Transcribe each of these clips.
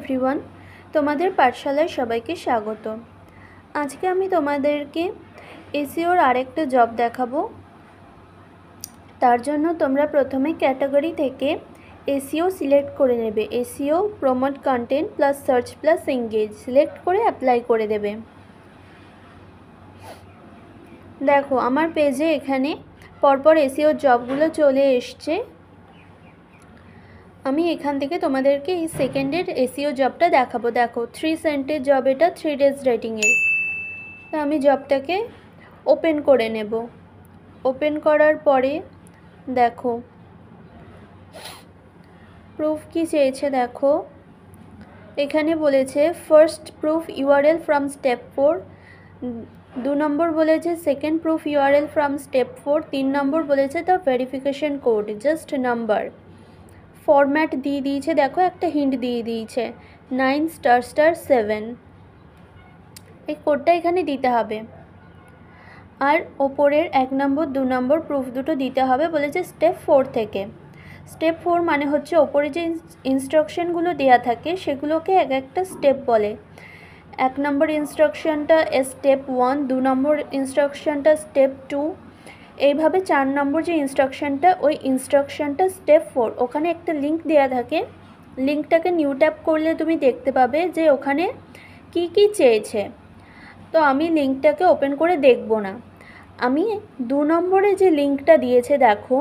Everyone, তোমাদের পাঠশালায় সবাইকে স্বাগত। আজকে আমি তোমাদেরকে এসইওর আরেকটা জব দেখাবো। তার জন্য তোমরা প্রথমে ক্যাটাগরি থেকে এসইও সিলেক্ট করে নেবে। SEO promote content plus search plus engage select করে অ্যাপ্লাই করে দেবে। দেখো আমার পেজে এখানে পরপর এসইওর জবগুলো চলে এসছে। আমি এখান থেকে তোমাদেরকে এই সেকেন্ডের এসইও জবটা দেখাবো। দেখো 3 সেন্টের জব, এটা 3 ডেজ রেটিংয়ের। তো আমি জবটাকে ওপেন করে নেব। ওপেন করার পরে দেখো প্রুফ কি চেয়েছে। দেখো এখানে বলেছে first proof URL from step 4, 2 নম্বর বলেছে second proof URL from step 4, 3 নম্বর বলেছে the verification code just number. Format দিয়ে দিয়েছে, দেখো একটা হিন্ট দিয়ে দিয়েছে 9**7। এই কোডটা এখানে দিতে হবে। আর ওপরের 1 নম্বর 2 নম্বর প্রুফ দুটো দিতে হবে বলেছে স্টেপ 4 থেকে। স্টেপ 4 মানে হচ্ছে ওপরে যে ইনস্ট্রাকশনগুলো দেওয়া থাকে সেগুলোকে এক একটা স্টেপ বলে। 1 নম্বর ইনস্ট্রাকশনটা স্টেপ 1, 2 নম্বর ইনস্ট্রাকশনটা স্টেপ 2, এইভাবে 4 নম্বর যে ইনস্ট্রাকশনটা ওই ইনস্ট্রাকশনটা স্টেপ 4। ওখানে একটা লিঙ্ক দেওয়া থাকে, লিঙ্কটাকে নিউ ট্যাপ করলে তুমি দেখতে পাবে যে ওখানে কি কি চেয়েছে। তো আমি লিঙ্কটাকে ওপেন করে দেখব না, আমি 2 নম্বরে যে লিঙ্কটা দিয়েছে দেখো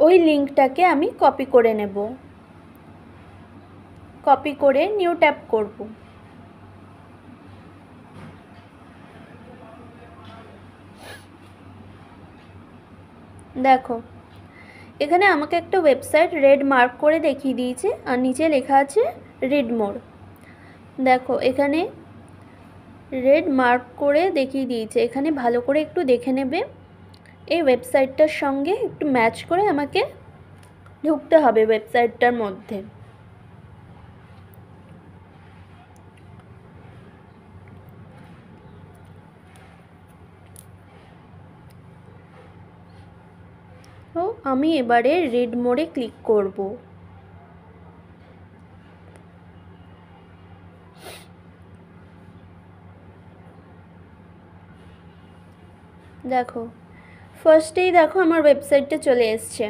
ওই লিঙ্কটাকে আমি কপি করে নেব। কপি করে নিউ ট্যাপ করব। দেখো এখানে আমাকে একটা ওয়েবসাইট রেড মার্ক করে দেখিয়ে দিয়েছে আর নিচে লেখা আছে রিড মোর। দেখো এখানে রেড মার্ক করে দেখিয়ে দিয়েছে, এখানে ভালো করে একটু দেখে নেবে। এই ওয়েবসাইটটার সঙ্গে একটু ম্যাচ করে আমাকে ঢুকতে হবে ওয়েবসাইটটার মধ্যে। তো আমি এবারে রিড মোডে ক্লিক করব। দেখো ফার্স্টেই দেখো আমার ওয়েবসাইটটা চলে এসছে।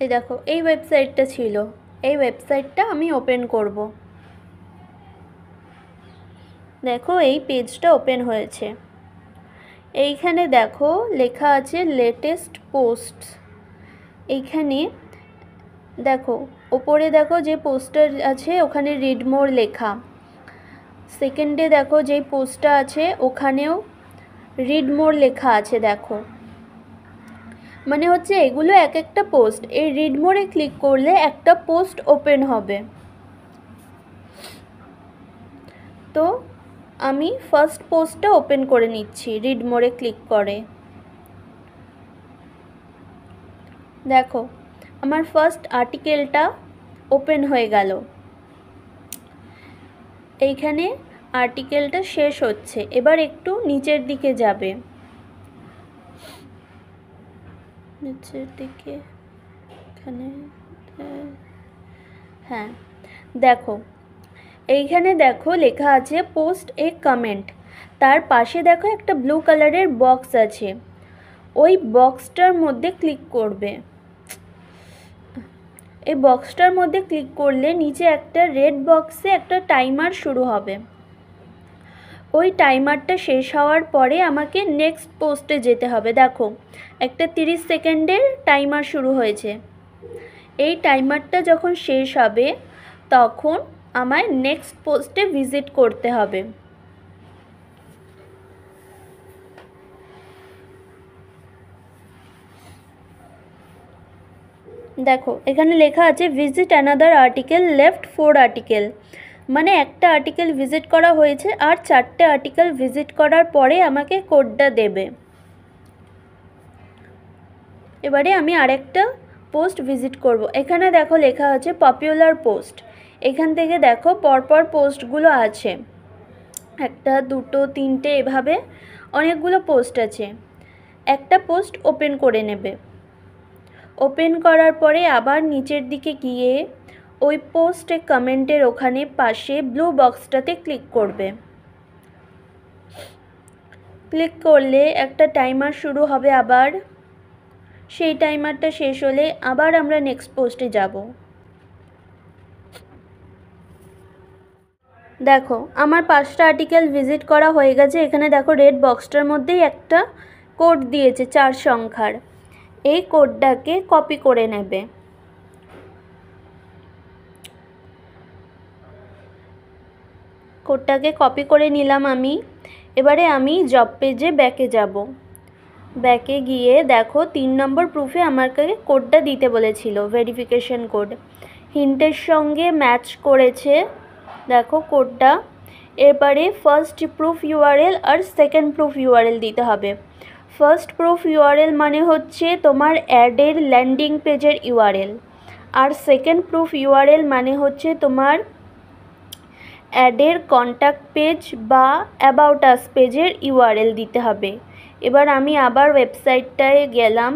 এই দেখো এই ওয়েবসাইটটা ছিল, এই ওয়েবসাইটটা আমি ওপেন করব। দেখো এই পেজটা ওপেন হয়েছে। এইখানে দেখো লেখা আছে লেটেস্ট পোস্ট। এইখানে দেখো ওপরে দেখো যে পোস্টার আছে ওখানে রিড মোর লেখা। সেকেন্ডে দেখো যেই পোস্টটা আছে ওখানেও রিড মোর লেখা আছে। দেখো মানে হচ্ছে এগুলো এক একটা পোস্ট। এই রিড মোরে ক্লিক করলে একটা পোস্ট ওপেন হবে। তো আমি ফার্স্ট পোস্টটা ওপেন করে নিচ্ছি রিড মোরে ক্লিক করে। দেখো আমার ফার্স্ট আর্টিকেলটা ওপেন হয়ে গেল। এইখানে আর্টিকেলটা শেষ হচ্ছে, এবার একটু নিচের দিকে যাবে, নিচের দিকে এখানে। হ্যাঁ দেখো এইখানে দেখো লেখা আছে পোস্ট এ কমেন্ট। তার পাশে দেখো একটা ব্লু কালারের বক্স আছে, ওই বক্সটার মধ্যে ক্লিক করবে। এই বক্সটার মধ্যে ক্লিক করলে নিচে একটা রেড বক্সে একটা টাইমার শুরু হবে। ওই টাইমারটা শেষ হওয়ার পরে আমাকে নেক্সট পোস্টে যেতে হবে। দেখো একটা 30 সেকেন্ডের টাইমার শুরু হয়েছে। এই টাইমারটা যখন শেষ হবে তখন আমায় নেক্সট পোস্টে ভিজিট করতে হবে। দেখো এখানে লেখা আছে visit another article left 4 article, মানে একটা আর্টিকেল ভিজিট করা হয়েছে আর 4টে আর্টিকেল ভিজিট করার পরে আমাকে কোডটা দেবে। এবারে আমি আরেকটা পোস্ট ভিজিট করব। এখানে দেখো লেখা আছে পপুলার পোস্ট। এখান থেকে দেখো পরপর পোস্টগুলো আছে, 1, 2, 3টে এভাবে অনেকগুলো পোস্ট আছে। একটা পোস্ট ওপেন করে নেবে। ওপেন করার পরে আবার নিচের দিকে গিয়ে ওই পোস্টে কমেন্টের ওখানে পাশে ব্লু বক্সটাতে ক্লিক করবে। ক্লিক করলে একটা টাইমার শুরু হবে আবার, সেই টাইমারটা শেষ হলে আবার আমরা নেক্সট পোস্টে যাব। দেখো আমার 5টা আর্টিকেল ভিজিট করা হয়ে গেছে। এখানে দেখো রেড বক্সটার মধ্যেই একটা কোড দিয়েছে 4 সংখ্যার। এই কোডটাকে কপি করে নেবে। কোডটাকে কপি করে নিলাম আমি। এবারে আমি জব পেজে ব্যাকে যাব। ব্যাকে গিয়ে দেখো 3 নম্বর প্রুফে আমাকে কোডটা দিতে বলেছিল, ভেরিফিকেশন কোড। হিন্টের সঙ্গে ম্যাচ করেছে দেখো কোডটা। এরপরে ফার্স্ট প্রুফ ইউআরএল আর সেকেন্ড প্রুফ ইউআরএল দিতে হবে। ফার্স্ট প্রুফ ইউআরএল মানে হচ্ছে তোমার অ্যাডের ল্যান্ডিং পেজের ইউআরএল, আর সেকেন্ড প্রুফ ইউআরএল মানে হচ্ছে তোমার অ্যাডের কন্ট্যাক্ট পেজ বা অ্যাবাউট আস পেজের ইউআরএল দিতে হবে। এবার আমি আবার ওয়েবসাইটটায় গেলাম।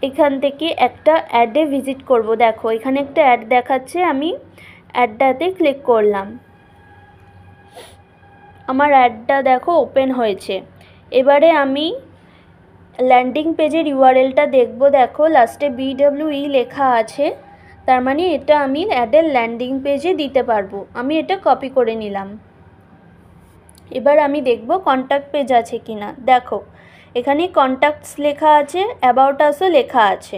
এখান থেকে একটা অ্যাডে ভিজিট করব। দেখো এখানে একটা অ্যাড দেখাচ্ছে, আমি অ্যাডটাতে ক্লিক করলাম। আমার অ্যাডটা দেখো ওপেন হয়েছে। এবারে আমি ল্যান্ডিং পেজের ইউআরএলটা দেখব। দেখো লাস্টে BWE লেখা আছে, তার মানে এটা আমি অ্যাডের ল্যান্ডিং পেজে দিতে পারবো। আমি এটা কপি করে নিলাম। এবার আমি দেখব কন্ট্যাক্ট পেজ আছে কিনা। দেখো এখানে কন্ট্যাক্টস লেখা আছে, অ্যাবাউট আসও লেখা আছে।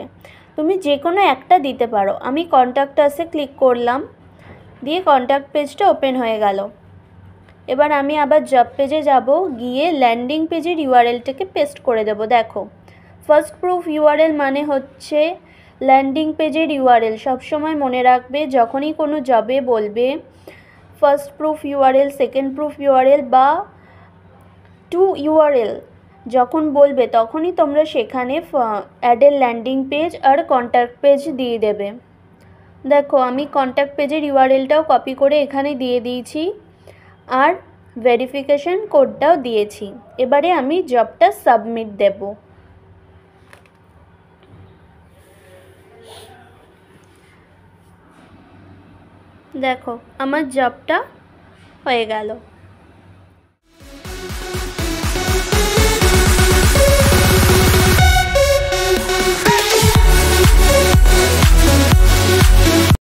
তুমি যে কোনো একটা দিতে পারো। আমি কন্ট্যাক্ট আসে ক্লিক করলাম, দিয়ে কন্ট্যাক্ট পেজটা ওপেন হয়ে গেল। এবার আমি আবার জব পেজে যাব, গিয়ে ল্যান্ডিং পেজের ইউআরএলটাকে পেস্ট করে দেব। দেখো ফার্স্ট প্রুফ ইউআরএল মানে হচ্ছে ল্যান্ডিং পেজের ইউআরএল। সবসময় মনে রাখবে যখনই কোনো জবে বলবে first proof URL, second proof URL বা টু ইউআরএল যখন বলবে তখনই তোমরা সেখানে অ্যাডের ল্যান্ডিং পেজ আর কন্ট্যাক্ট পেজ দিয়ে দেবে। দেখো আমি কন্ট্যাক্ট পেজের ইউআরএলটাও কপি করে এখানে দিয়ে দিয়েছি, আর ভেরিফিকেশন কোডটাও দিয়েছি। এবারে আমি জবটা সাবমিট দেব। দেখো আমার জবটা হয়ে গেল।